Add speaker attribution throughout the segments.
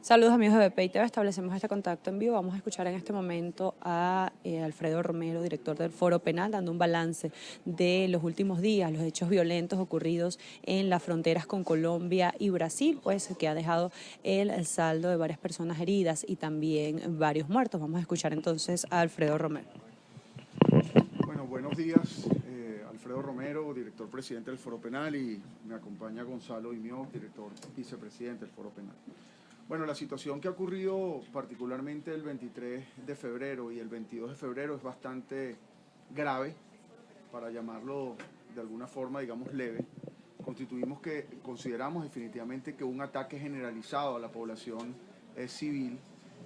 Speaker 1: Saludos amigos de BPI TV, establecemos este contacto en vivo. Vamos a escuchar en este momento a Alfredo Romero, director del Foro Penal, dando un balance de los últimos días, los hechos violentos ocurridos en las fronteras con Colombia y Brasil, pues que ha dejado el saldo de varias personas heridas y también varios muertos. Vamos a escuchar entonces a Alfredo Romero.
Speaker 2: Bueno, buenos días. Alfredo Romero, director presidente del Foro Penal, y me acompaña Gonzalo Imió, director vicepresidente del Foro Penal. Bueno, la situación que ha ocurrido particularmente el 23 de febrero y el 22 de febrero es bastante grave, para llamarlo de alguna forma, digamos, leve. Consideramos definitivamente que un ataque generalizado a la población civil,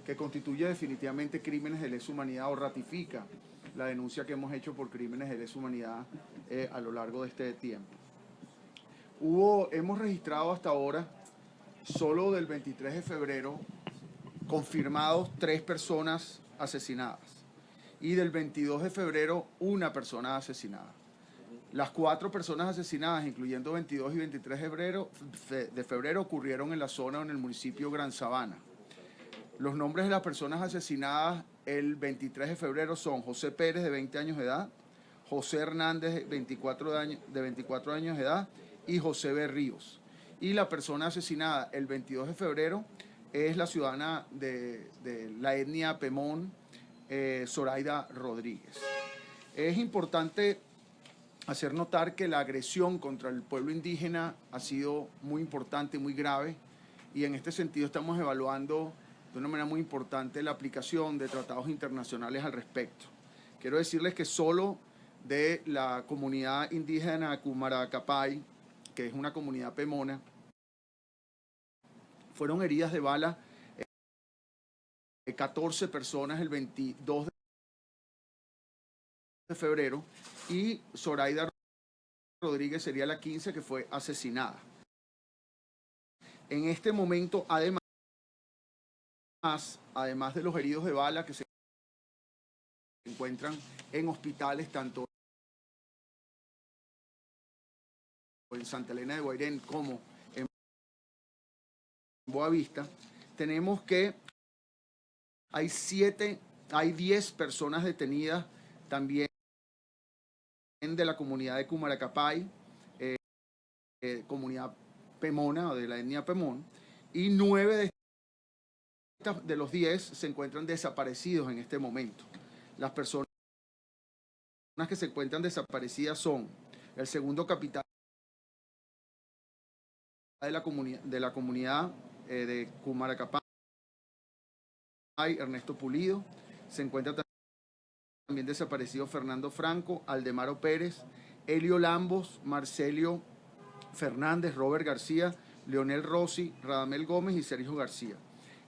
Speaker 2: que constituye definitivamente crímenes de lesa humanidad o ratifica la denuncia que hemos hecho por crímenes de lesa humanidad a lo largo de este tiempo. Hemos registrado hasta ahora, solo del 23 de febrero, confirmados 3 personas asesinadas, y del 22 de febrero 1 persona asesinada. Las 4 personas asesinadas, incluyendo 22 y 23 de febrero, ocurrieron en la zona, en el municipio Gran Sabana. Los nombres de las personas asesinadas el 23 de febrero son José Pérez, de 20 años de edad, José Hernández, de 24 años de edad, y José Berríos. Y la persona asesinada el 22 de febrero es la ciudadana de la etnia Pemón, Zoraida Rodríguez. Es importante hacer notar que la agresión contra el pueblo indígena ha sido muy importante, muy grave, y en este sentido estamos evaluando de una manera muy importante la aplicación de tratados internacionales al respecto. Quiero decirles que solo de la comunidad indígena Cumaracapay, que es una comunidad pemona, fueron heridas de bala 14 personas el 22 de febrero, y Zoraida Rodríguez sería la 15 que fue asesinada. En este momento, además de los heridos de bala que se encuentran en hospitales, tanto en Santa Elena de Guairén como en Boavista, tenemos que hay 10 personas detenidas también de la comunidad de Cumaracapay, comunidad pemona o de la etnia Pemón, y 9 de los 10 se encuentran desaparecidos en este momento. Las personas que se encuentran desaparecidas son el segundo capitán de la comunidad de Cumaracapay, Ernesto Pulido. Se encuentra también desaparecido Fernando Franco, Aldemaro Pérez, Elio Lambos, Marcelio Fernández, Robert García, Leonel Rossi, Radamel Gómez y Sergio García.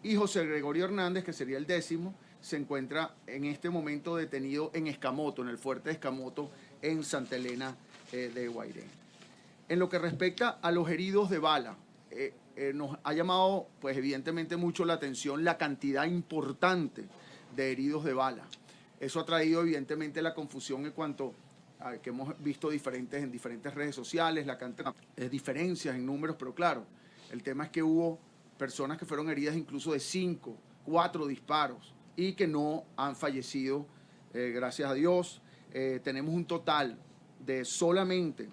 Speaker 2: Y José Gregorio Hernández, que sería el 10º, se encuentra en este momento detenido en Escamoto, en el fuerte de Escamoto, en Santa Elena de Guairén. En lo que respecta a los heridos de bala, nos ha llamado, pues evidentemente, mucho la atención la cantidad importante de heridos de bala. Eso ha traído evidentemente la confusión en cuanto a que hemos visto en diferentes redes sociales, la cantidad de diferencias en números, pero claro, el tema es que hubo personas que fueron heridas incluso de 5, 4 disparos y que no han fallecido, gracias a Dios. Tenemos un total de solamente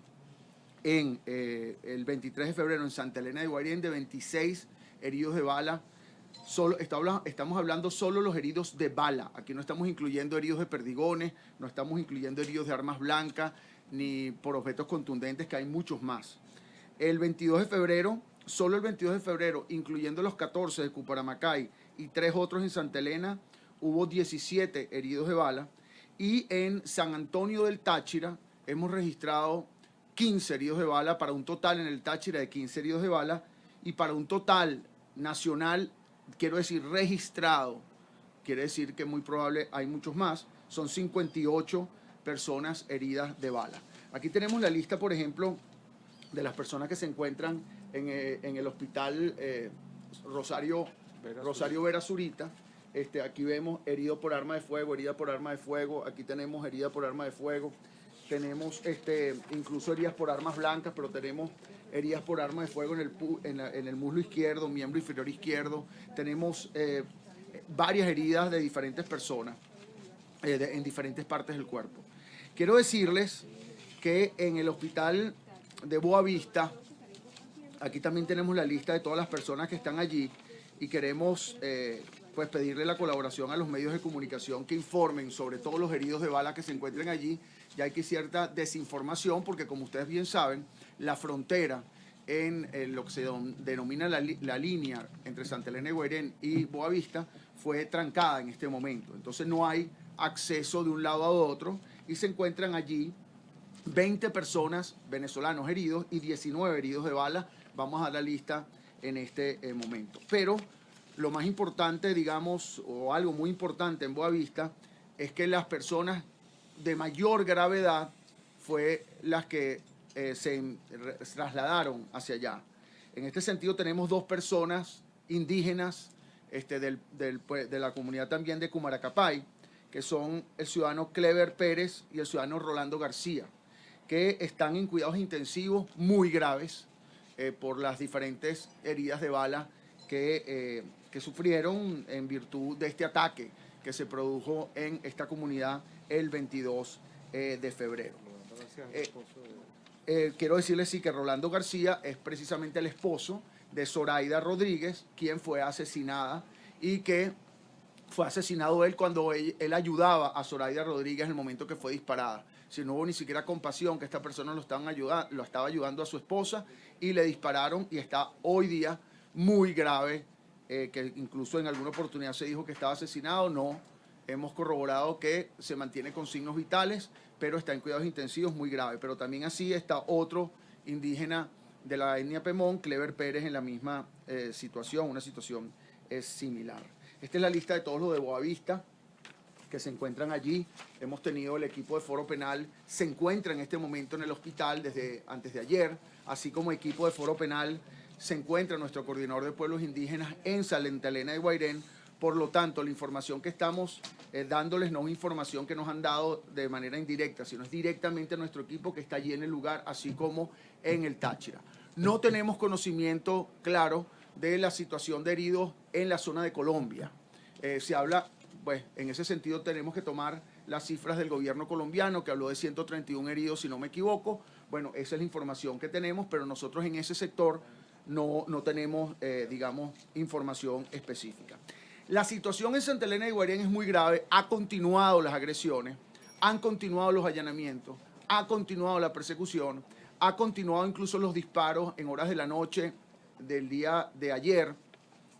Speaker 2: en el 23 de febrero en Santa Elena de Guairén de 26 heridos de bala. Estamos hablando solo los heridos de bala. Aquí no estamos incluyendo heridos de perdigones, no estamos incluyendo heridos de armas blancas, ni por objetos contundentes, que hay muchos más. El 22 de febrero, solo el 22 de febrero, incluyendo los 14 de Cuparamacay y 3 otros en Santa Elena, hubo 17 heridos de bala. Y en San Antonio del Táchira hemos registrado 15 heridos de bala, para un total en el Táchira de 15 heridos de bala, y para un total nacional, quiero decir registrado, quiere decir que muy probable hay muchos más, son 58 personas heridas de bala. Aquí tenemos la lista, por ejemplo, de las personas que se encuentran en el hospital Rosario Vera Zurita. Aquí vemos herido por arma de fuego, herida por arma de fuego, aquí tenemos herida por arma de fuego, tenemos incluso heridas por armas blancas, pero tenemos heridas por arma de fuego en el muslo izquierdo, miembro inferior izquierdo. Tenemos varias heridas de diferentes personas en diferentes partes del cuerpo. Quiero decirles que en el hospital de Boavista, aquí también tenemos la lista de todas las personas que están allí y queremos pues pedirle la colaboración a los medios de comunicación que informen sobre todos los heridos de bala que se encuentren allí. Ya hay que cierta desinformación porque, como ustedes bien saben, la frontera en lo que se denomina la línea entre Santa Elena de Guairén y Boavista fue trancada en este momento. Entonces no hay acceso de un lado a otro y se encuentran allí 20 personas venezolanos heridos y 19 heridos de bala. Vamos a dar la lista en este momento. Pero lo más importante, digamos, o algo muy importante en Boavista, es que las personas de mayor gravedad fue las que se trasladaron hacia allá. En este sentido tenemos 2 personas indígenas de la comunidad también de Cumaracapay, que son el ciudadano Clever Pérez y el ciudadano Rolando García, que están en cuidados intensivos muy graves por las diferentes heridas de bala que sufrieron en virtud de este ataque que se produjo en esta comunidad el 22 de febrero. Quiero decirles sí que Rolando García es precisamente el esposo de Zoraida Rodríguez, quien fue asesinada y que fue asesinado él cuando él ayudaba a Zoraida Rodríguez en el momento que fue disparada. Si no hubo ni siquiera compasión, que esta persona lo estaba ayudando a su esposa y le dispararon y está hoy día muy grave, que incluso en alguna oportunidad se dijo que estaba asesinado. No, hemos corroborado que se mantiene con signos vitales, pero está en cuidados intensivos muy grave. Pero también así está otro indígena de la etnia Pemón, Clever Pérez, en la misma situación, una situación similar. Esta es la lista de todos los de Boavista que se encuentran allí. Hemos tenido el equipo de Foro Penal, se encuentra en este momento en el hospital desde antes de ayer, así como equipo de Foro Penal se encuentra nuestro coordinador de pueblos indígenas en Santa Elena de Guairén. Por lo tanto, la información que estamos dándoles no es información que nos han dado de manera indirecta, sino es directamente a nuestro equipo que está allí en el lugar, así como en el Táchira. No tenemos conocimiento claro de la situación de heridos en la zona de Colombia. Se habla, pues en ese sentido tenemos que tomar las cifras del gobierno colombiano, que habló de 131 heridos, si no me equivoco. Bueno, esa es la información que tenemos, pero nosotros en ese sector no tenemos, digamos, información específica. La situación en Santa Elena de Guairén es muy grave, ha continuado las agresiones, han continuado los allanamientos, ha continuado la persecución, ha continuado incluso los disparos en horas de la noche del día de ayer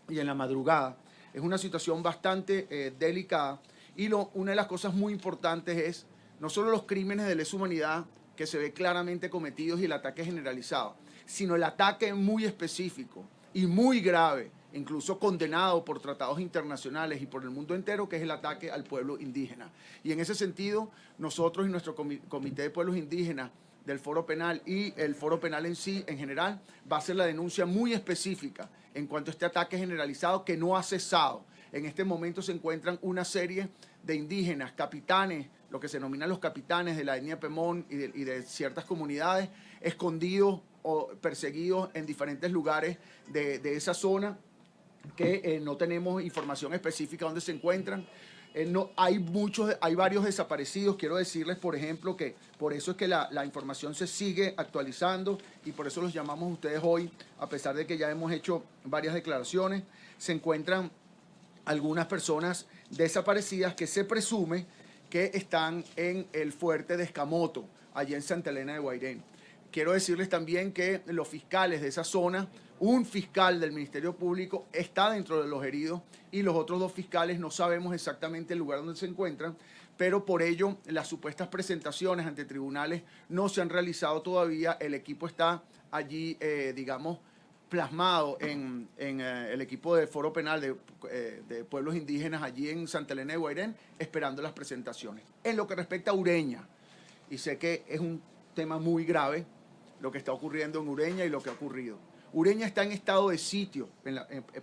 Speaker 2: y en la madrugada. Es una situación bastante delicada y una de las cosas muy importantes es no solo los crímenes de lesa humanidad que se ve claramente cometidos y el ataque generalizado, sino el ataque muy específico y muy grave, incluso condenado por tratados internacionales y por el mundo entero, que es el ataque al pueblo indígena. Y en ese sentido, nosotros y nuestro Comité de Pueblos Indígenas del Foro Penal y el Foro Penal en sí, en general, va a hacer la denuncia muy específica en cuanto a este ataque generalizado que no ha cesado. En este momento se encuentran una serie de indígenas, capitanes, lo que se denominan los capitanes de la etnia Pemón y de ciertas comunidades, escondidos o perseguidos en diferentes lugares de esa zona, que no tenemos información específica dónde se encuentran. Hay varios desaparecidos. Quiero decirles, por ejemplo, que por eso es que la información se sigue actualizando y por eso los llamamos a ustedes hoy, a pesar de que ya hemos hecho varias declaraciones. Se encuentran algunas personas desaparecidas que se presume que están en el fuerte de Escamoto, allí en Santa Elena de Guairén. Quiero decirles también que los fiscales de esa zona, un fiscal del Ministerio Público está dentro de los heridos y los otros 2 fiscales no sabemos exactamente el lugar donde se encuentran, pero por ello las supuestas presentaciones ante tribunales no se han realizado todavía. El equipo está allí, digamos, plasmado en el equipo de Foro Penal de Pueblos Indígenas allí en Santa Elena de Guairén, esperando las presentaciones. En lo que respecta a Ureña, y sé que es un tema muy grave lo que está ocurriendo en Ureña y lo que ha ocurrido. Ureña está en estado de sitio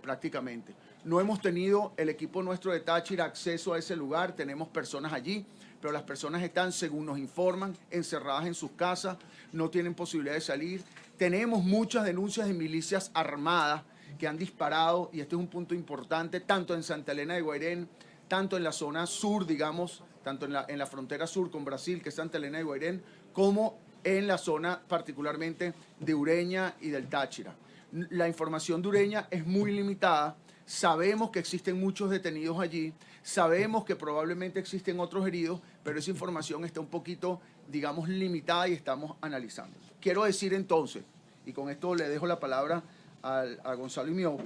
Speaker 2: prácticamente. No hemos tenido el equipo nuestro de Táchira acceso a ese lugar, tenemos personas allí, pero las personas están, según nos informan, encerradas en sus casas, no tienen posibilidad de salir. Tenemos muchas denuncias de milicias armadas que han disparado, y este es un punto importante, tanto en Santa Elena de Guairén, tanto en la zona sur, digamos, tanto en la frontera sur con Brasil, que es Santa Elena de Guairén, como en la zona particularmente de Ureña y del Táchira. La información de Ureña es muy limitada. Sabemos que existen muchos detenidos allí, sabemos que probablemente existen otros heridos, pero esa información está un poquito, digamos, limitada y estamos analizando. Quiero decir entonces, y con esto le dejo la palabra a Gonzalo y Mio,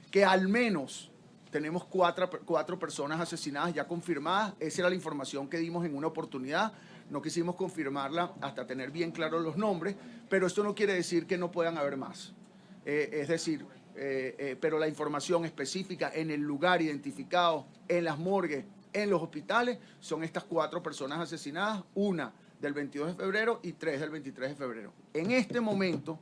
Speaker 2: que al menos tenemos cuatro personas asesinadas ya confirmadas. Esa era la información que dimos en una oportunidad. No quisimos confirmarla hasta tener bien claros los nombres, pero esto no quiere decir que no puedan haber más. Es decir, pero la información específica en el lugar identificado, en las morgues, en los hospitales, son estas 4 personas asesinadas, una del 22 de febrero y 3 del 23 de febrero. En este momento,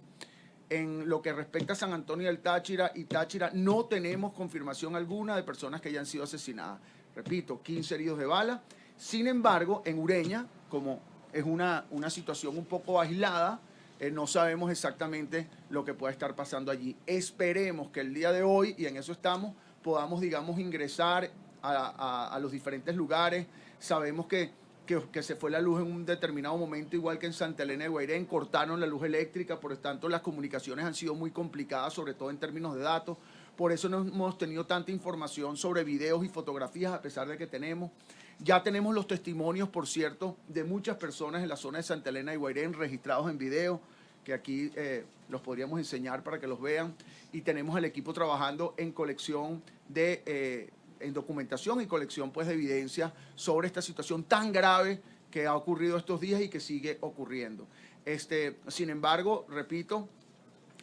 Speaker 2: en lo que respecta a San Antonio del Táchira y Táchira, no tenemos confirmación alguna de personas que hayan sido asesinadas. Repito, 15 heridos de bala. Sin embargo, en Ureña, como es una situación un poco aislada, no sabemos exactamente lo que puede estar pasando allí. Esperemos que el día de hoy, y en eso estamos, podamos, digamos, ingresar a los diferentes lugares. Sabemos que se fue la luz en un determinado momento, igual que en Santa Elena de Guairén, cortaron la luz eléctrica, por lo tanto las comunicaciones han sido muy complicadas, sobre todo en términos de datos. Por eso no hemos tenido tanta información sobre videos y fotografías, a pesar de que tenemos. Ya tenemos los testimonios, por cierto, de muchas personas en la zona de Santa Elena de Guairén registrados en video, que aquí los podríamos enseñar para que los vean. Y tenemos el equipo trabajando en colección en documentación y colección, pues, de evidencia sobre esta situación tan grave que ha ocurrido estos días y que sigue ocurriendo. Sin embargo, repito,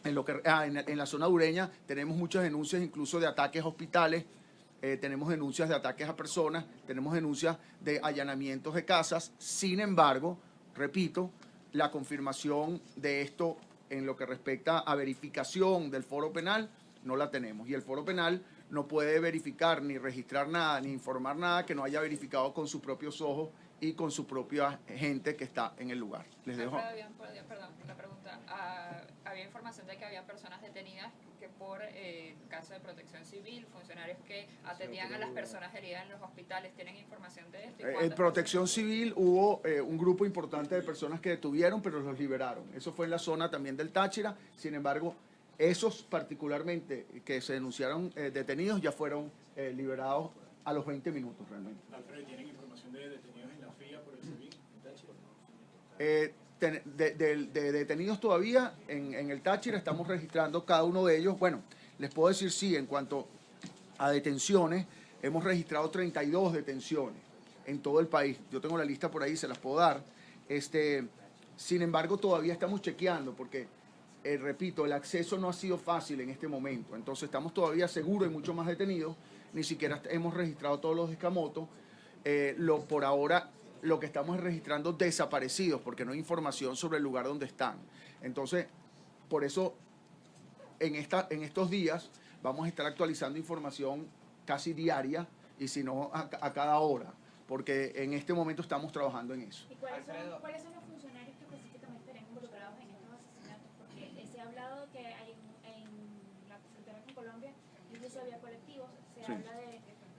Speaker 2: en la zona ureña tenemos muchas denuncias incluso de ataques a hospitales, tenemos denuncias de ataques a personas, tenemos denuncias de allanamientos de casas. Sin embargo, repito, la confirmación de esto en lo que respecta a verificación del foro penal no la tenemos. Y el foro penal no puede verificar ni registrar nada, ni informar nada que no haya verificado con sus propios ojos y con su propia gente que está en el lugar. Les dejo.
Speaker 3: Perdón, la pregunta. Había información de que había personas detenidas que por caso de protección civil, funcionarios que atendían a las personas heridas en los hospitales. ¿Tienen información de esto?
Speaker 2: En protección civil hubo un grupo importante de personas que detuvieron, pero los liberaron. Eso fue en la zona también del Táchira. Sin embargo, esos particularmente que se denunciaron detenidos ya fueron liberados a los 20 minutos realmente.
Speaker 4: Alfredo, ¿tienen información de detenidos en la FIA por el SEBIN en
Speaker 2: De
Speaker 4: Táchira?
Speaker 2: detenidos todavía en el Táchira estamos registrando cada uno de ellos. Bueno, les puedo decir sí, en cuanto a detenciones, hemos registrado 32 detenciones en todo el país. Yo tengo la lista por ahí, se las puedo dar. Sin embargo, todavía estamos chequeando porque, repito, el acceso no ha sido fácil en este momento. Entonces estamos todavía seguros de muchos más detenidos. Ni siquiera hemos registrado todos los escamotos. Por ahora lo que estamos es registrando desaparecidos porque no hay información sobre el lugar donde están. Entonces, por eso en estos días vamos a estar actualizando información casi diaria y si no a cada hora, porque en este momento estamos trabajando en eso.
Speaker 5: ¿Y cuáles son los funcionarios que específicamente estarían involucrados en estos asesinatos? Porque se ha hablado que hay en la frontera con Colombia incluso había colectivos, se habla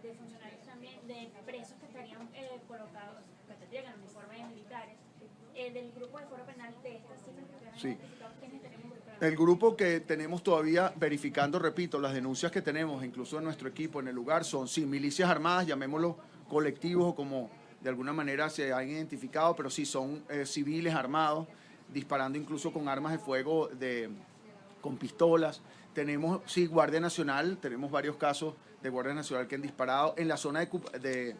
Speaker 5: de funcionarios también, de presos que estarían colocados, que tendrían el uniforme de militares, del grupo de foro penal de estas cifras que ustedes han identificado, ¿quiénes estarían involucrados?
Speaker 2: El grupo que tenemos todavía verificando, repito, las denuncias que tenemos, incluso en nuestro equipo en el lugar, son sí, milicias armadas, llamémoslo colectivos o como de alguna manera se han identificado, pero sí son civiles armados, disparando incluso con armas de fuego, con pistolas. Tenemos, sí, Guardia Nacional, tenemos varios casos de Guardia Nacional que han disparado. En la zona de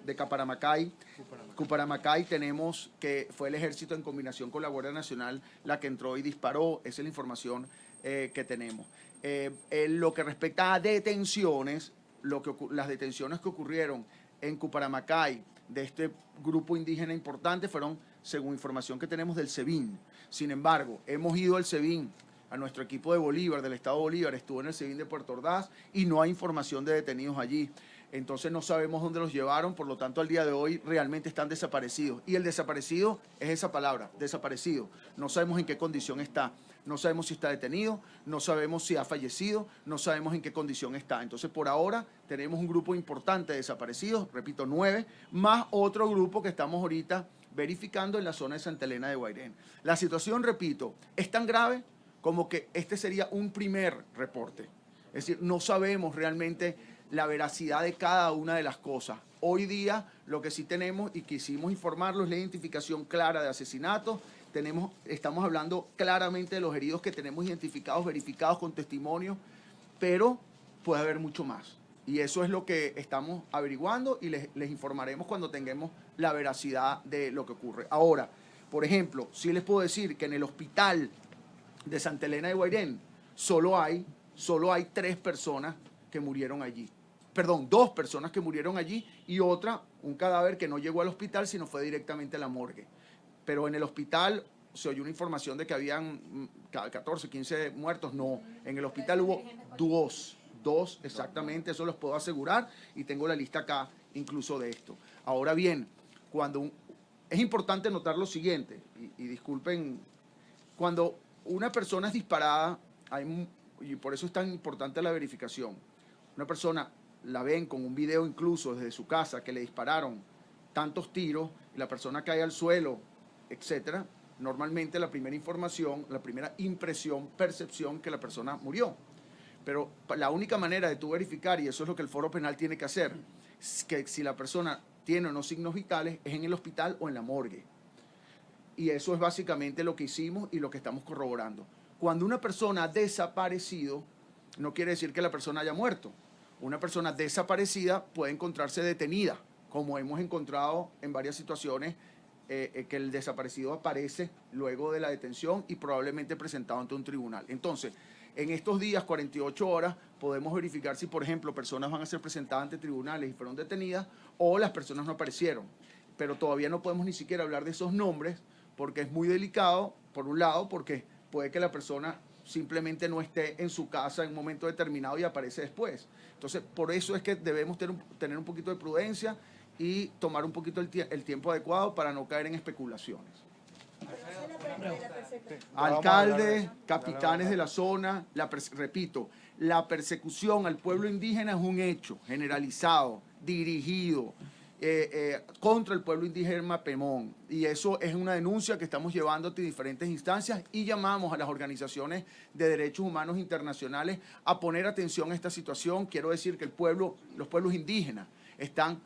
Speaker 2: Cuparamacay tenemos que fue el ejército en combinación con la Guardia Nacional la que entró y disparó. Esa es la información que tenemos. En lo que respecta a detenciones, las detenciones que ocurrieron en Cuparamacay de este grupo indígena importante fueron, según información que tenemos, del SEBIN. Sin embargo, hemos ido al SEBIN a nuestro equipo de Bolívar, del estado Bolívar, estuvo en el SEBIN de Puerto Ordaz y no hay información de detenidos allí. Entonces no sabemos dónde los llevaron, por lo tanto al día de hoy realmente están desaparecidos. Y el desaparecido es esa palabra, desaparecido. No sabemos en qué condición está, no sabemos si está detenido, no sabemos si ha fallecido, no sabemos en qué condición está. Entonces por ahora tenemos un grupo importante de desaparecidos, repito, 9, más otro grupo que estamos ahorita verificando en la zona de Santa Elena de Guairén. La situación, repito, es tan grave como que este sería un primer reporte. Es decir, no sabemos realmente la veracidad de cada una de las cosas. Hoy día lo que sí tenemos y quisimos informarlos es la identificación clara de asesinatos. Estamos hablando claramente de los heridos que tenemos identificados, verificados con testimonios, pero puede haber mucho más. Y eso es lo que estamos averiguando y les informaremos cuando tengamos la veracidad de lo que ocurre. Ahora, por ejemplo, sí les puedo decir que en el hospital de Santa Elena de Guairén solo hay 3 personas que murieron allí. Perdón, 2 personas que murieron allí y otra, un cadáver que no llegó al hospital, sino fue directamente a la morgue. Pero en el hospital se oyó una información de que habían 14, 15 muertos. No, en el hospital hubo 2 exactamente, eso los puedo asegurar y tengo la lista acá incluso de esto. Ahora bien, es importante notar lo siguiente, y disculpen, cuando una persona es disparada, y por eso es tan importante la verificación, una persona la ven con un video incluso desde su casa que le dispararon tantos tiros y la persona cae al suelo, etcétera, normalmente la primera información, la primera impresión, percepción que la persona murió. Pero la única manera de tú verificar, y eso es lo que el Foro Penal tiene que hacer, es que si la persona tiene o no signos vitales, es en el hospital o en la morgue. Y eso es básicamente lo que hicimos y lo que estamos corroborando. Cuando una persona ha desaparecido, no quiere decir que la persona haya muerto. Una persona desaparecida puede encontrarse detenida, como hemos encontrado en varias situaciones, que el desaparecido aparece luego de la detención y probablemente presentado ante un tribunal. Entonces, en estos días, 48 horas, podemos verificar si, por ejemplo, personas van a ser presentadas ante tribunales y fueron detenidas o las personas no aparecieron. Pero todavía no podemos ni siquiera hablar de esos nombres porque es muy delicado, por un lado, porque puede que la persona simplemente no esté en su casa en un momento determinado y aparece después. Entonces, por eso es que debemos tener un poquito de prudencia y tomar un poquito el tiempo adecuado para no caer en especulaciones. Alcaldes, capitanes de la zona, repito, la persecución al pueblo indígena es un hecho generalizado, dirigido contra el pueblo indígena Mapemón, y eso es una denuncia que estamos llevando a diferentes instancias y llamamos a las organizaciones de derechos humanos internacionales a poner atención a esta situación. Quiero decir que los pueblos indígenas están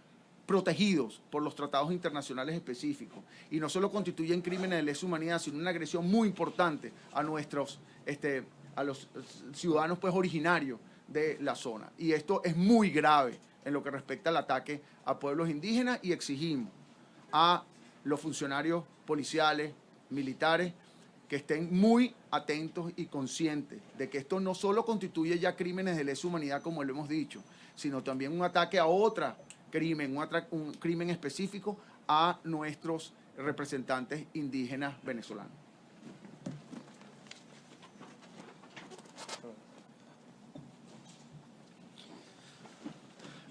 Speaker 2: protegidos por los tratados internacionales específicos y no solo constituyen crímenes de lesa humanidad, sino una agresión muy importante a los ciudadanos pues originarios de la zona. Y esto es muy grave en lo que respecta al ataque a pueblos indígenas y exigimos a los funcionarios policiales, militares, que estén muy atentos y conscientes de que esto no solo constituye ya crímenes de lesa humanidad, como lo hemos dicho, sino también un ataque a otro crimen, un crimen específico a nuestros representantes indígenas venezolanos.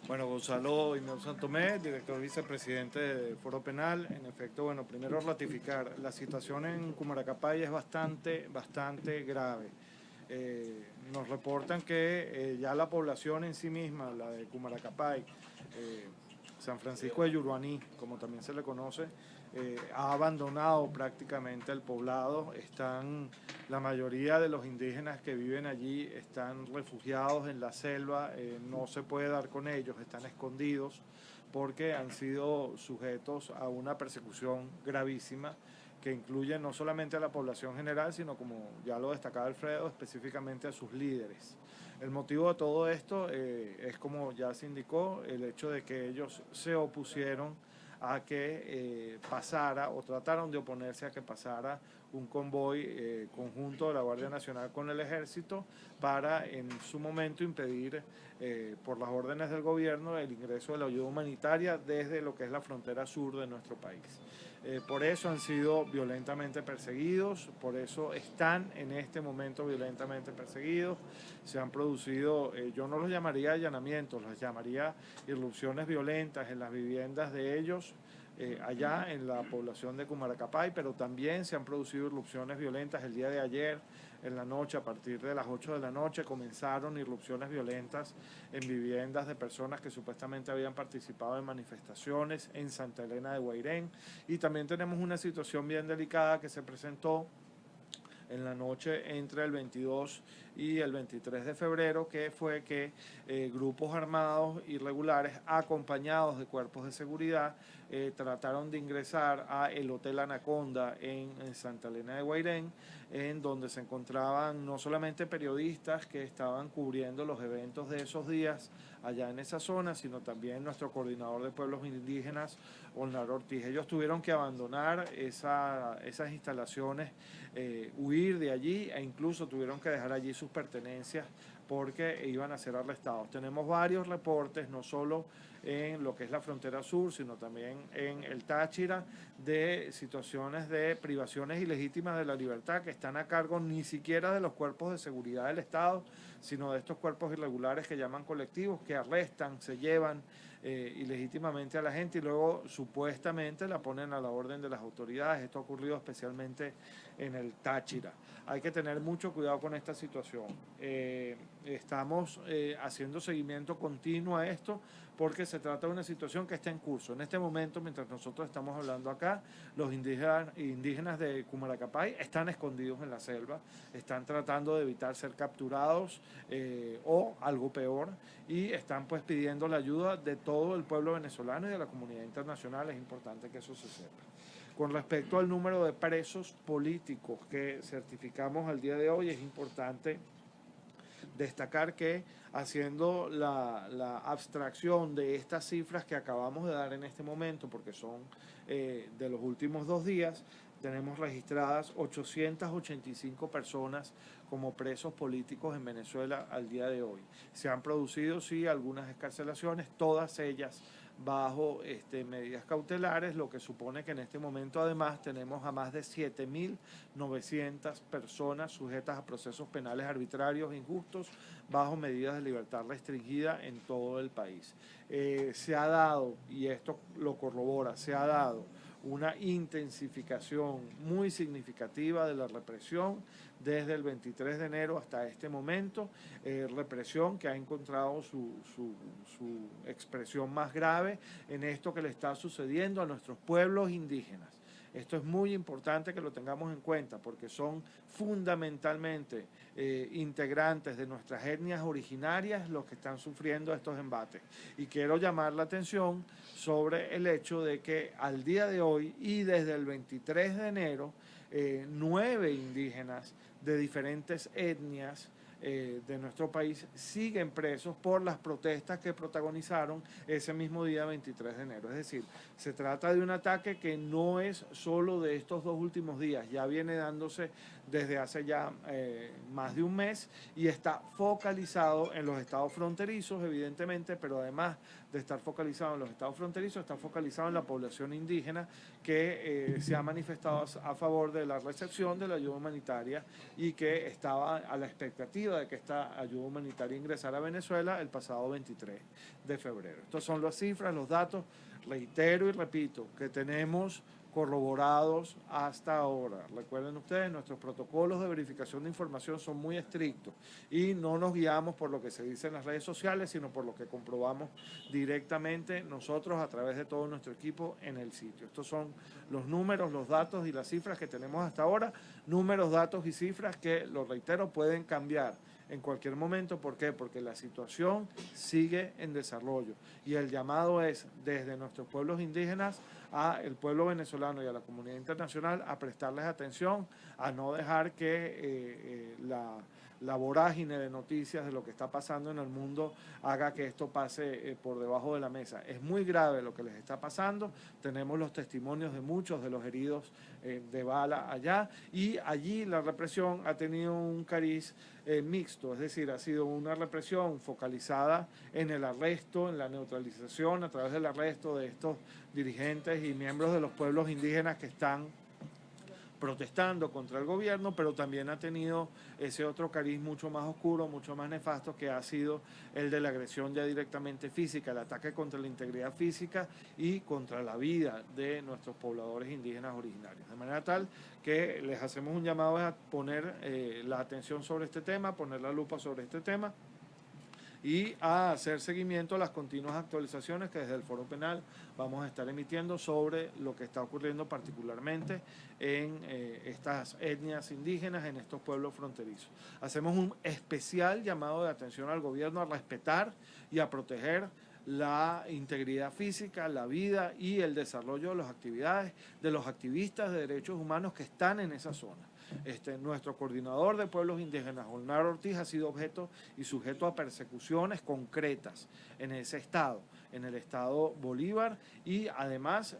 Speaker 6: Bueno, Gonzalo Ignor Santomé, director vicepresidente del Foro Penal. En efecto, bueno, primero ratificar, la situación en Cumaracapay es bastante grave. Nos reportan que ya la población en sí misma, la de Cumaracapay, San Francisco de Yuruaní, como también se le conoce, ha abandonado prácticamente el poblado. La mayoría de los indígenas que viven allí están refugiados en la selva, no se puede dar con ellos, están escondidos porque han sido sujetos a una persecución gravísima que incluye no solamente a la población general, sino, como ya lo destacaba Alfredo, específicamente a sus líderes. El motivo de todo esto es, como ya se indicó, el hecho de que ellos se opusieron a que pasara, o trataron de oponerse a que pasara un convoy conjunto de la Guardia Nacional con el Ejército para en su momento impedir por las órdenes del gobierno el ingreso de la ayuda humanitaria desde lo que es la frontera sur de nuestro país. Por eso han sido violentamente perseguidos, por eso están en este momento violentamente perseguidos. Se han producido, yo no los llamaría allanamientos, los llamaría irrupciones violentas en las viviendas de ellos, allá en la población de Cumaracapay, pero también se han producido irrupciones violentas el día de ayer, en la noche, a partir de las 8 de la noche, comenzaron irrupciones violentas en viviendas de personas que supuestamente habían participado en manifestaciones en Santa Elena de Guairén. Y también tenemos una situación bien delicada que se presentó en la noche entre el 22 y el 23 de febrero, que fue que grupos armados irregulares acompañados de cuerpos de seguridad trataron de ingresar a el Hotel Anaconda en Santa Elena de Guairén, en donde se encontraban no solamente periodistas que estaban cubriendo los eventos de esos días allá en esa zona, sino también nuestro coordinador de pueblos indígenas, Olnar Ortiz. Ellos tuvieron que abandonar esas instalaciones, huir de allí e incluso tuvieron que dejar allí sus pertenencias porque iban a ser arrestados. Tenemos varios reportes, no solo en lo que es la frontera sur, sino también en el Táchira, de situaciones de privaciones ilegítimas de la libertad que están a cargo ni siquiera de los cuerpos de seguridad del Estado, sino de estos cuerpos irregulares que llaman colectivos, que arrestan, se llevan ilegítimamente a la gente y luego supuestamente la ponen a la orden de las autoridades. Esto ha ocurrido especialmente en el Táchira. Hay que tener mucho cuidado con esta situación. Estamos haciendo seguimiento continuo a esto porque se trata de una situación que está en curso. En este momento, mientras nosotros estamos hablando acá, los indígenas de Cumaracapay están escondidos en la selva, están tratando de evitar ser capturados o algo peor, y están pues pidiendo la ayuda de todo el pueblo venezolano y de la comunidad internacional. Es importante que eso se sepa. Con respecto al número de presos políticos que certificamos al día de hoy, es importante destacar que haciendo la abstracción de estas cifras que acabamos de dar en este momento, porque son de los últimos 2 días, tenemos registradas 885 personas como presos políticos en Venezuela al día de hoy. Se han producido, sí, algunas excarcelaciones, todas ellas bajo medidas cautelares, lo que supone que en este momento además tenemos a más de 7.900 personas sujetas a procesos penales arbitrarios e injustos bajo medidas de libertad restringida en todo el país. Se ha dado, y esto lo corrobora, se ha dado una intensificación muy significativa de la represión desde el 23 de enero hasta este momento, represión que ha encontrado su expresión más grave en esto que le está sucediendo a nuestros pueblos indígenas. Esto es muy importante que lo tengamos en cuenta porque son fundamentalmente integrantes de nuestras etnias originarias los que están sufriendo estos embates. Y quiero llamar la atención sobre el hecho de que al día de hoy y desde el 23 de enero, 9 indígenas de diferentes etnias de nuestro país siguen presos por las protestas que protagonizaron ese mismo día 23 de enero. Es decir, se trata de un ataque que no es solo de estos 2 últimos días, ya viene dándose desde hace ya más de un mes y está focalizado en los estados fronterizos, evidentemente, pero además de estar focalizado en los estados fronterizos, está focalizado en la población indígena que se ha manifestado a favor de la recepción de la ayuda humanitaria y que estaba a la expectativa de que esta ayuda humanitaria ingresara a Venezuela el pasado 23 de febrero. Estas son las cifras, los datos, reitero y repito, que tenemos corroborados hasta ahora. Recuerden ustedes, nuestros protocolos de verificación de información son muy estrictos y no nos guiamos por lo que se dice en las redes sociales, sino por lo que comprobamos directamente nosotros a través de todo nuestro equipo en el sitio. Estos son los números, los datos y las cifras que tenemos hasta ahora. Números, datos y cifras que, lo reitero, pueden cambiar en cualquier momento. ¿Por qué? Porque la situación sigue en desarrollo y el llamado es desde nuestros pueblos indígenas al pueblo venezolano y a la comunidad internacional a prestarles atención, a no dejar que la vorágine de noticias de lo que está pasando en el mundo haga que esto pase por debajo de la mesa. Es muy grave lo que les está pasando, tenemos los testimonios de muchos de los heridos de bala allá, y allí la represión ha tenido un cariz mixto, es decir, ha sido una represión focalizada en el arresto, en la neutralización a través del arresto de estos dirigentes y miembros de los pueblos indígenas que están protestando contra el gobierno, pero también ha tenido ese otro cariz mucho más oscuro, mucho más nefasto, que ha sido el de la agresión ya directamente física, el ataque contra la integridad física y contra la vida de nuestros pobladores indígenas originarios. De manera tal que les hacemos un llamado a poner la atención sobre este tema, poner la lupa sobre este tema, y a hacer seguimiento a las continuas actualizaciones que desde el Foro Penal vamos a estar emitiendo sobre lo que está ocurriendo particularmente en estas etnias indígenas, en estos pueblos fronterizos. Hacemos un especial llamado de atención al gobierno a respetar y a proteger la integridad física, la vida y el desarrollo de las actividades de los activistas de derechos humanos que están en esa zona. Nuestro coordinador de pueblos indígenas, Olnar Ortiz, ha sido objeto y sujeto a persecuciones concretas en ese estado, en el estado Bolívar, y además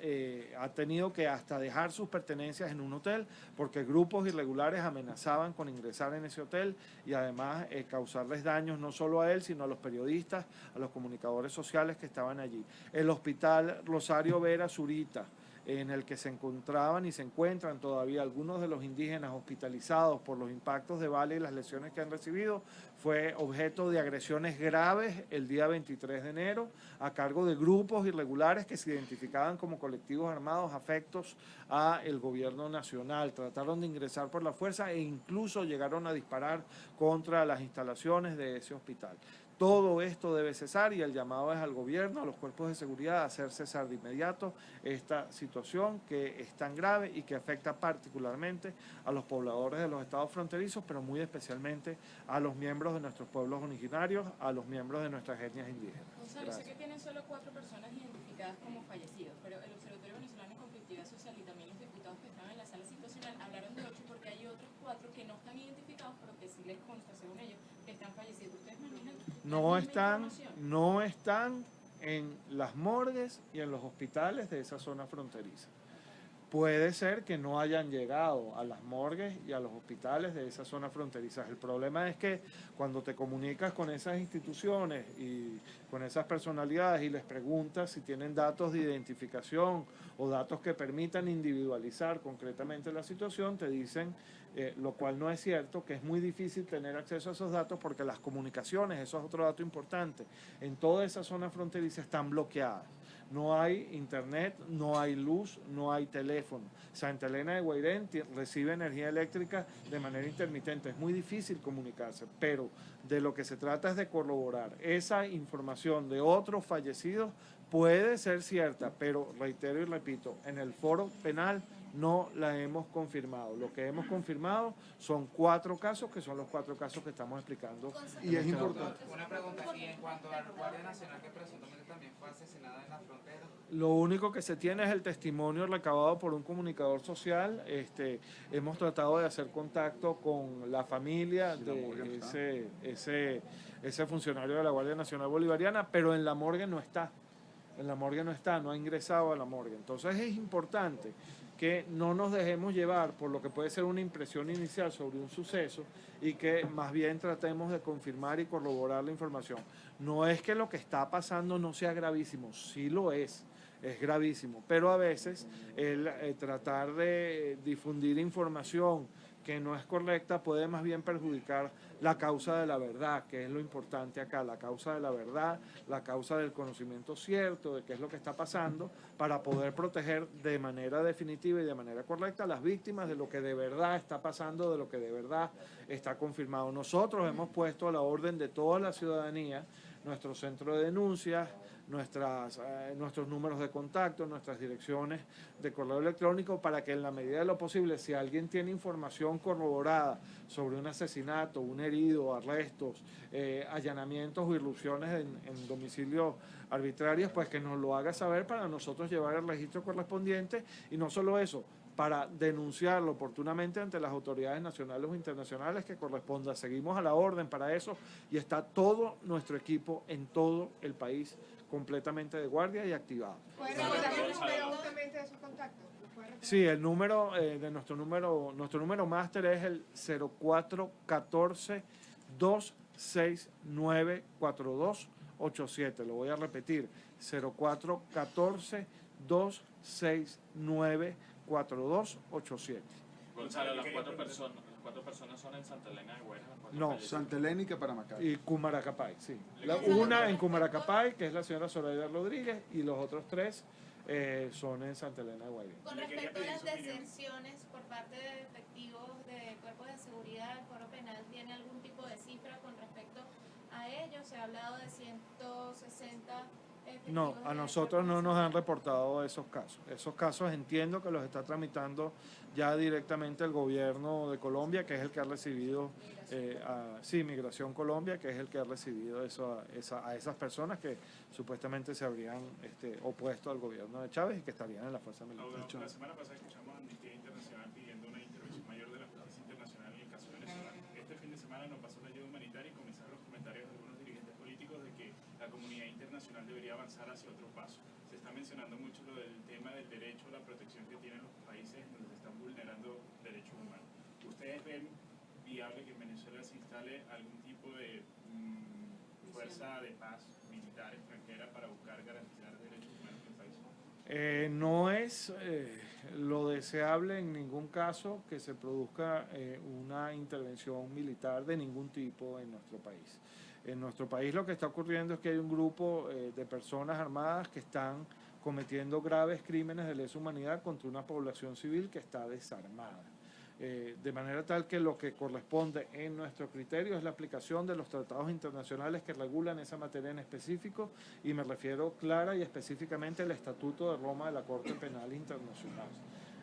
Speaker 6: ha tenido que hasta dejar sus pertenencias en un hotel porque grupos irregulares amenazaban con ingresar en ese hotel y además causarles daños no solo a él, sino a los periodistas, a los comunicadores sociales que estaban allí. El hospital Rosario Vera Zurita, en el que se encontraban y se encuentran todavía algunos de los indígenas hospitalizados por los impactos de bala y las lesiones que han recibido, fue objeto de agresiones graves el día 23 de enero a cargo de grupos irregulares que se identificaban como colectivos armados afectos al gobierno nacional. Trataron de ingresar por la fuerza e incluso llegaron a disparar contra las instalaciones de ese hospital. Todo esto debe cesar y el llamado es al gobierno, a los cuerpos de seguridad, a hacer cesar de inmediato esta situación que es tan grave y que afecta particularmente a los pobladores de los estados fronterizos, pero muy especialmente a los miembros de nuestros pueblos originarios, a los miembros de nuestras etnias indígenas.
Speaker 7: Gonzalo, sé que tienen solo 4 personas identificadas como fallecidos, pero el Observatorio Venezolano de Conflictividad Social y también los diputados que estaban en la sala situacional hablaron de 8 porque hay otros 4 que no están identificados, pero que sí les consta, según ellos, que están fallecidos. ¿Ustedes manejan
Speaker 6: no están en las morgues y en los hospitales de esa zona fronteriza? Puede ser que no hayan llegado a las morgues y a los hospitales de esa zona fronteriza. El problema es que cuando te comunicas con esas instituciones y con esas personalidades y les preguntas si tienen datos de identificación o datos que permitan individualizar concretamente la situación, te dicen, lo cual no es cierto, que es muy difícil tener acceso a esos datos porque las comunicaciones, eso es otro dato importante, en toda esa zona fronteriza están bloqueadas. No hay internet, no hay luz, no hay teléfono. Santa Elena de Guairén recibe energía eléctrica de manera intermitente. Es muy difícil comunicarse, pero de lo que se trata es de corroborar esa información de otros fallecidos. Puede ser cierta, pero reitero y repito, en el foro penal no la hemos confirmado. Lo que hemos confirmado son 4 casos, que son los 4 casos que estamos explicando.
Speaker 2: Y es importante.
Speaker 8: Una pregunta, y en cuanto a la Guardia Nacional que presuntamente también fue asesinada en la frontera.
Speaker 6: Lo único que se tiene es el testimonio recabado por un comunicador social. Hemos tratado de hacer contacto con la familia de ese funcionario de la Guardia Nacional Bolivariana, pero en la morgue no está. En la morgue no está, no ha ingresado a la morgue. Entonces es importante que no nos dejemos llevar por lo que puede ser una impresión inicial sobre un suceso y que más bien tratemos de confirmar y corroborar la información. No es que lo que está pasando no sea gravísimo, sí lo es gravísimo, pero a veces el tratar de difundir información que no es correcta puede más bien perjudicar la causa de la verdad, que es lo importante acá, la causa de la verdad, la causa del conocimiento cierto de qué es lo que está pasando, para poder proteger de manera definitiva y de manera correcta a las víctimas de lo que de verdad está pasando, de lo que de verdad está confirmado. Nosotros hemos puesto a la orden de toda la ciudadanía nuestro centro de denuncias, nuestros números de contacto, nuestras direcciones de correo electrónico, para que en la medida de lo posible, si alguien tiene información corroborada sobre un asesinato, un herido, arrestos, allanamientos o irrupciones en domicilios arbitrarios, pues que nos lo haga saber para nosotros llevar el registro correspondiente. Y no solo eso, para denunciarlo oportunamente ante las autoridades nacionales o internacionales que corresponda. Seguimos a la orden para eso y está todo nuestro equipo en todo el país completamente de guardia y activado.
Speaker 9: ¿Puede recordar el número justamente de esos contactos? ¿Lo puede recordar?
Speaker 6: Sí, el número de nuestro número máster es el 0414 269 4287. Lo voy a repetir, 0414 269 4287.
Speaker 10: Gonzalo, las cuatro personas son en Santa Elena de Guaira.
Speaker 6: No,
Speaker 2: Santa Elena y Caparamacay.
Speaker 6: y Cumaracapay, sí. Una en Cumaracapay, que es la señora Zoraida Rodríguez, y los otros 3 son en Santa Elena de Guaira.
Speaker 11: Con respecto a las deserciones por parte de efectivos de cuerpos de seguridad del Foro Penal, ¿tiene algún tipo de cifra con respecto a ello? Se ha hablado de 160 efectivos.
Speaker 6: No, a nosotros no nos han reportado esos casos. Esos casos entiendo que los está tramitando ya directamente el gobierno de Colombia, que es el que ha recibido, Migración Colombia, que es el que ha recibido a esas personas que supuestamente se habrían opuesto al gobierno de Chávez y que estarían en la fuerza militar.
Speaker 4: La semana pasada escuchamos a Amnistía Internacional pidiendo una intervención mayor de la justicia internacional en el caso venezolano. Este fin de semana nos pasó la ayuda humanitaria y comenzaron los comentarios de algunos dirigentes políticos de que la comunidad internacional debería avanzar hacia otro paso. Se está mencionando mucho lo del tema del derecho a la protección que tienen los países donde se están vulnerando derechos humanos. ¿Ustedes ven viable que en Venezuela se instale algún tipo de fuerza de paz militar extranjera para buscar garantizar derechos humanos en el país?
Speaker 6: No es lo deseable en ningún caso que se produzca una intervención militar de ningún tipo en nuestro país. En nuestro país lo que está ocurriendo es que hay un grupo de personas armadas que están cometiendo graves crímenes de lesa humanidad contra una población civil que está desarmada. De manera tal que lo que corresponde en nuestro criterio es la aplicación de los tratados internacionales que regulan esa materia en específico, y me refiero clara y específicamente al Estatuto de Roma de la Corte Penal Internacional.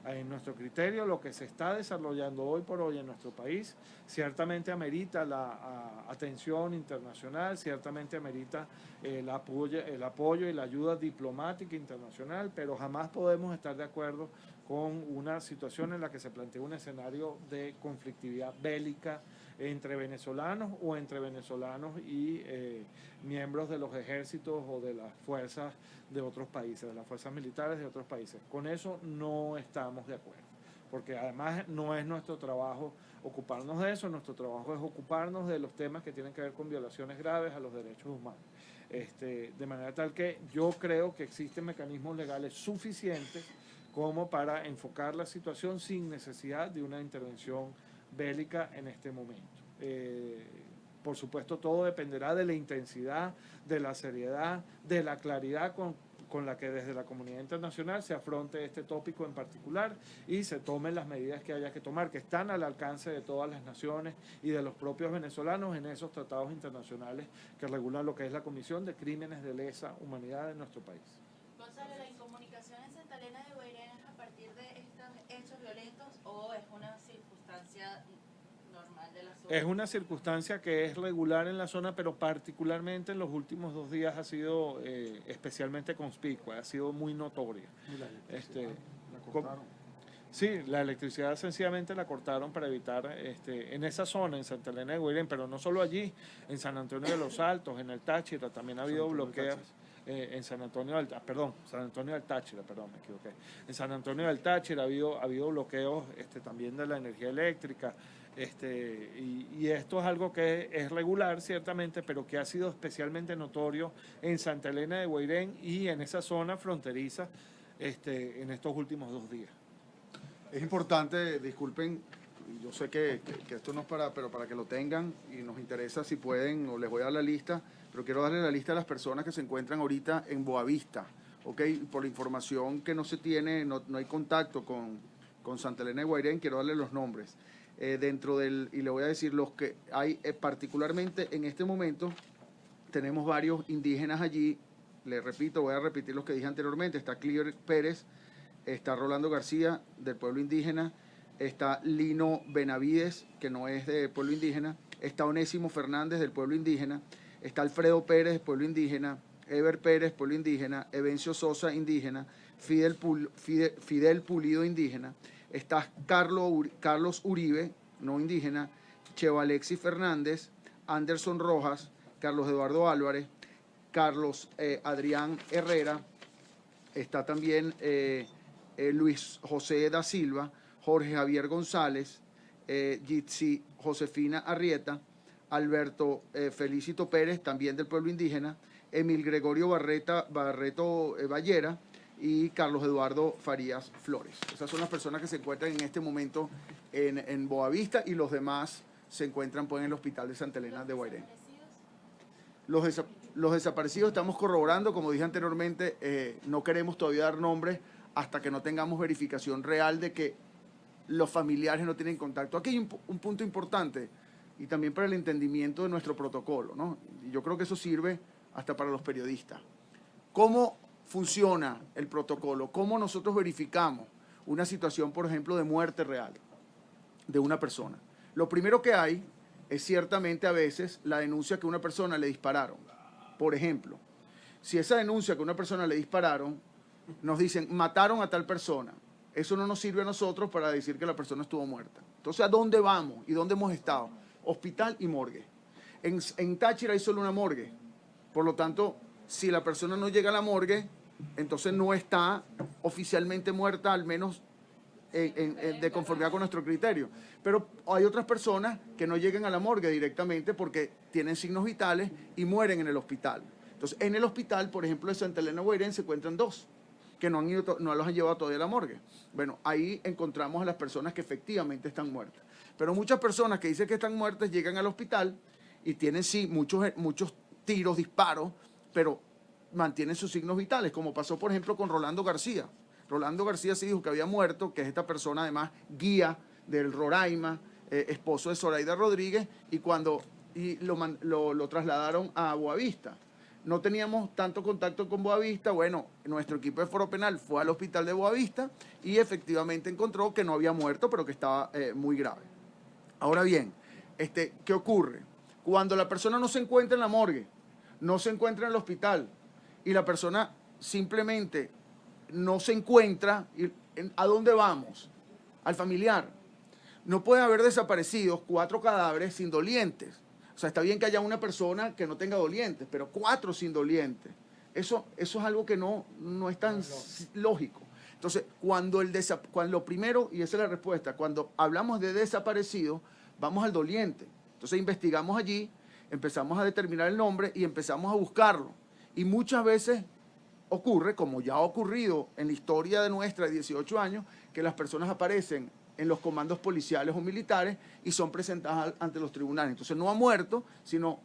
Speaker 6: En nuestro criterio, lo que se está desarrollando hoy por hoy en nuestro país ciertamente amerita la atención internacional, ciertamente amerita el apoyo y la ayuda diplomática internacional, pero jamás podemos estar de acuerdo con una situación en la que se plantea un escenario de conflictividad bélica entre venezolanos o entre venezolanos y miembros de los ejércitos o de las fuerzas de otros países, de las fuerzas militares de otros países. Con eso no estamos de acuerdo, porque además no es nuestro trabajo ocuparnos de eso, nuestro trabajo es ocuparnos de los temas que tienen que ver con violaciones graves a los derechos humanos. De manera tal que yo creo que existen mecanismos legales suficientes como para enfocar la situación sin necesidad de una intervención bélica en este momento. Por supuesto, todo dependerá de la intensidad, de la seriedad, de la claridad con la que desde la comunidad internacional se afronte este tópico en particular y se tomen las medidas que haya que tomar, que están al alcance de todas las naciones y de los propios venezolanos en esos tratados internacionales que regulan lo que es la Comisión de Crímenes de Lesa Humanidad en nuestro país.
Speaker 11: Gonzalo, ¿la incomunicación en Santa Elena de Guairén es a partir de estos hechos violentos o es una circunstancia normal de la zona?
Speaker 6: Es una circunstancia que es regular en la zona, pero particularmente en los últimos 2 días ha sido especialmente conspicua, ha sido muy notoria.
Speaker 2: ¿La cortaron?
Speaker 6: Sí, la electricidad sencillamente la cortaron para evitar en esa zona, en Santa Elena de Guairén, pero no solo allí, en San Antonio de los Altos, en el Táchira, también ha habido bloqueos. En San Antonio del Táchira, me equivoqué. En San Antonio del Táchira ha habido bloqueos también de la energía eléctrica, y esto es algo que es regular ciertamente, pero que ha sido especialmente notorio en Santa Elena de Guairén y en esa zona fronteriza en estos últimos 2 días.
Speaker 2: Es importante, disculpen, yo sé que esto no es pero para que lo tengan y nos interesa si pueden, o les voy a dar la lista, pero quiero darle la lista a las personas que se encuentran ahorita en Boavista, ¿ok? Por la información que no se tiene, no hay contacto con Santa Elena de Guairén, quiero darle los nombres. Y le voy a decir los que hay, particularmente en este momento, tenemos varios indígenas allí, les repito, voy a repetir los que dije anteriormente, está Cliver Pérez, está Rolando García, del pueblo indígena, está Lino Benavides, que no es del pueblo indígena, está Onésimo Fernández, del pueblo indígena, está Alfredo Pérez, del pueblo indígena, Ever Pérez, pueblo indígena, Evencio Sosa, indígena, Fidel Pulido, indígena, está Carlos Uribe, no indígena, Cheo Alexis Fernández, Anderson Rojas, Carlos Eduardo Álvarez, Carlos Adrián Herrera, está también Luis José da Silva, Jorge Javier González, Jitsi Josefina Arrieta, Alberto Felicito Pérez, también del pueblo indígena, Emil Gregorio Barreto Ballera y Carlos Eduardo Farías Flores. Esas son las personas que se encuentran en este momento en Boavista, y los demás se encuentran pues, en el hospital de Santa Elena de Guairén. Los desaparecidos estamos corroborando, como dije anteriormente, no queremos todavía dar nombres hasta que no tengamos verificación real de que los familiares no tienen contacto. Aquí hay un punto importante, y también para el entendimiento de nuestro protocolo, ¿no? Y yo creo que eso sirve hasta para los periodistas. ¿Cómo funciona el protocolo? ¿Cómo nosotros verificamos una situación, por ejemplo, de muerte real de una persona? Lo primero que hay es ciertamente a veces la denuncia que a una persona le dispararon. Por ejemplo, si esa denuncia que a una persona le dispararon, nos dicen, mataron a tal persona. Eso no nos sirve a nosotros para decir que la persona estuvo muerta. Entonces, ¿a dónde vamos y dónde hemos estado? Hospital y morgue. En Táchira hay solo una morgue. Por lo tanto, si la persona no llega a la morgue, entonces no está oficialmente muerta, al menos de conformidad con nuestro criterio. Pero hay otras personas que no llegan a la morgue directamente porque tienen signos vitales y mueren en el hospital. Entonces, en el hospital, por ejemplo, de Santa Elena de Guairén se encuentran 2 que no los han llevado todavía a la morgue. Bueno, ahí encontramos a las personas que efectivamente están muertas. Pero muchas personas que dicen que están muertas llegan al hospital y tienen sí muchos tiros, disparos, pero mantienen sus signos vitales, como pasó por ejemplo con Rolando García. Rolando García se dijo que había muerto, que es esta persona además guía del Roraima, esposo de Zoraida Rodríguez, y lo trasladaron a Boavista. No teníamos tanto contacto con Boavista. Bueno, nuestro equipo de Foro Penal fue al hospital de Boavista y efectivamente encontró que no había muerto, pero que estaba muy grave. Ahora bien, ¿qué ocurre? Cuando la persona no se encuentra en la morgue, no se encuentra en el hospital y la persona simplemente no se encuentra, ¿a dónde vamos? Al familiar. No puede haber desaparecidos 4 cadáveres sin dolientes. O sea, está bien que haya una persona que no tenga dolientes, pero 4 sin dolientes. Eso es algo que no es tan lógico. Entonces, cuando lo primero, y esa es la respuesta, cuando hablamos de desaparecido, vamos al doliente. Entonces investigamos allí, empezamos a determinar el nombre y empezamos a buscarlo. Y muchas veces ocurre, como ya ha ocurrido en la historia de nuestra de 18 años, que las personas aparecen en los comandos policiales o militares y son presentadas ante los tribunales. Entonces no ha muerto, sino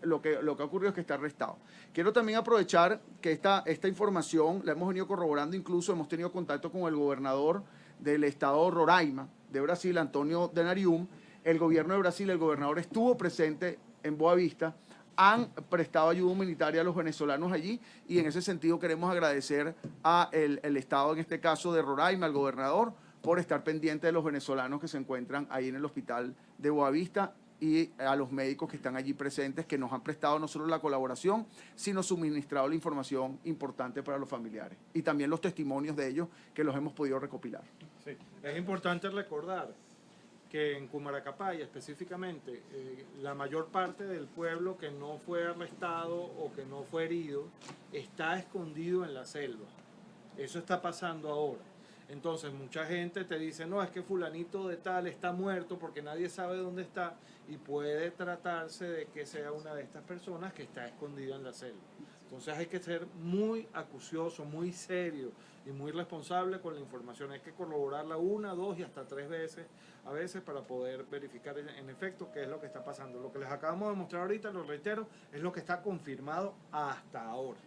Speaker 2: lo que ha ocurrido es que está arrestado. Quiero también aprovechar que esta información la hemos venido corroborando, incluso hemos tenido contacto con el gobernador del estado Roraima, de Brasil, Antônio Denarium. El gobierno de Brasil, el gobernador estuvo presente en Boavista, han prestado ayuda humanitaria a los venezolanos allí, y en ese sentido queremos agradecer al estado, en este caso de Roraima, al gobernador, por estar pendiente de los venezolanos que se encuentran ahí en el hospital de Boavista, y a los médicos que están allí presentes, que nos han prestado no solo la colaboración, sino suministrado la información importante para los familiares, y también los testimonios de ellos que los hemos podido recopilar.
Speaker 6: Sí. Es importante recordar que en Cumaracapaya específicamente, la mayor parte del pueblo que no fue arrestado o que no fue herido está escondido en la selva. Eso está pasando ahora. Entonces mucha gente te dice, no, es que fulanito de tal está muerto porque nadie sabe dónde está, y puede tratarse de que sea una de estas personas que está escondida en la selva. Entonces hay que ser muy acucioso, muy serio y muy responsable con la información. Hay que corroborarla 1, 2 y hasta 3 veces a veces para poder verificar en efecto qué es lo que está pasando. Lo que les acabamos de mostrar ahorita, lo reitero, es lo que está confirmado hasta ahora.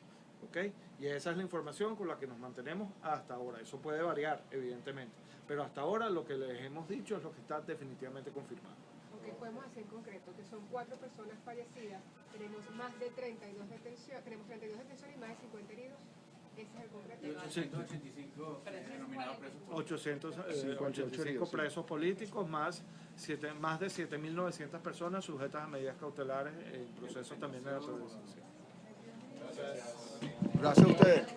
Speaker 6: ¿Okay? Y esa es la información con la que nos mantenemos hasta ahora. Eso puede variar, evidentemente, pero hasta ahora lo que les hemos dicho es lo que está definitivamente confirmado.
Speaker 9: Ok, podemos hacer en concreto que son 4 personas fallecidas, tenemos más de 32 detenciones, tenemos 32 detenciones y más de 50 heridos. Ese es el concreto.
Speaker 8: 885 denominados presos
Speaker 6: 885 presos políticos, más de 7.900 personas sujetas a medidas cautelares en procesos también de naturalización.
Speaker 2: Gracias a ustedes.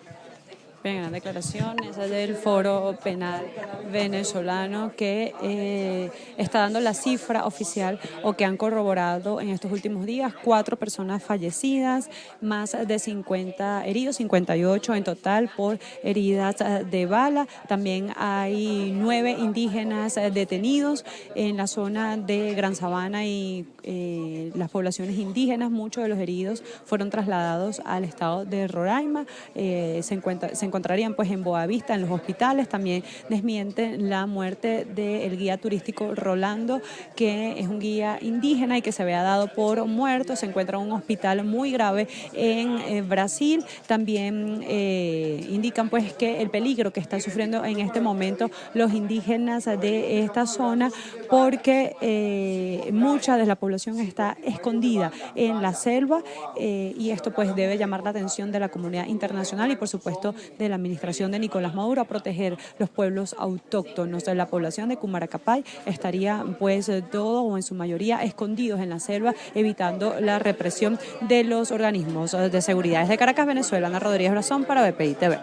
Speaker 1: Bien, eran declaraciones del Foro Penal venezolano que está dando la cifra oficial o que han corroborado en estos últimos días 4 personas fallecidas, más de 50 heridos, 58 en total por heridas de bala. También hay 9 indígenas detenidos en la zona de Gran Sabana y las poblaciones indígenas. Muchos de los heridos fueron trasladados al estado de Roraima. Se encontrarían pues en Boavista, en los hospitales. También desmienten la muerte del guía turístico Rolando, que es un guía indígena y que se había dado por muerto. Se encuentra en un hospital muy grave en Brasil. También indican pues que el peligro que están sufriendo en este momento los indígenas de esta zona, porque mucha de la población está escondida en la selva, y esto pues debe llamar la atención de la comunidad internacional y por supuesto de la administración de Nicolás Maduro a proteger los pueblos autóctonos. La población de Cumaracapay estaría pues todo o en su mayoría escondidos en la selva, evitando la represión de los organismos de seguridad. Desde Caracas, Venezuela, Ana Rodríguez Brazón para BPI TV.